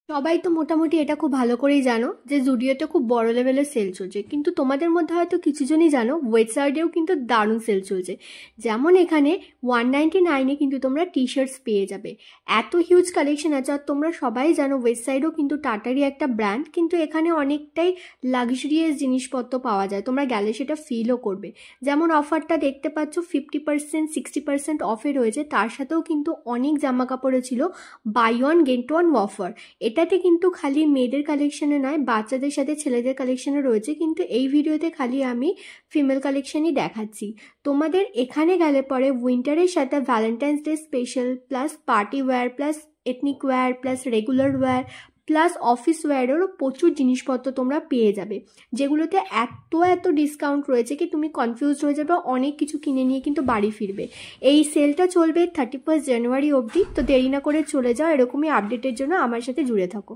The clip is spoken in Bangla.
সবাই তো মোটামুটি এটা খুব ভালো করেই জানো যে জুডিওতে খুব বড় লেভেলের সেল চলছে, কিন্তু তোমাদের মধ্যে হয়তো কিছু জনই জানো ওয়েবসাইটেও কিন্তু দারুণ সেল চলছে। যেমন এখানে 199-এ কিন্তু তোমরা টি শার্টস পেয়ে যাবে। এত হিউজ কালেকশন আছে। আর তোমরা সবাই জানো ওয়েবসাইটেও কিন্তু টাটারই একটা ব্র্যান্ড, কিন্তু এখানে অনেকটাই লাক্সারিয়াস জিনিসপত্র পাওয়া যায়, তোমরা গেলে সেটা ফিলও করবে। যেমন অফারটা দেখতে পাচ্ছ 50% 60% অফে রয়েছে, তার সাথেও কিন্তু অনেক জামা কাপড়ে ছিল buy one get one offer. এটাতে কিন্তু খালি মেয়েদের কালেকশনে নয়, বাচ্চাদের সাথে ছেলেদের কালেকশনও রয়েছে, কিন্তু এই ভিডিওতে খালি আমি ফিমেল কালেকশনই দেখাচ্ছি। তোমাদের এখানে গেলে পরে উইন্টারের সাথে Valentine's day special plus party wear plus ethnic wear plus regular wear plus office ওয়্যারেরও প্রচুর জিনিসপত্র তোমরা পেয়ে যাবে, যেগুলোতে এত এত ডিসকাউন্ট রয়েছে কি তুমি কনফিউজ হয়ে যাবে, অনেক কিছু কিনে নিয়ে কিন্তু বাড়ি ফিরবে। এই সেলটা চলবে 31 জানুয়ারি অবধি, তো দেরি না করে চলে যাও। এরকমই আপডেটের জন্য আমার সাথে জুড়ে থাকো।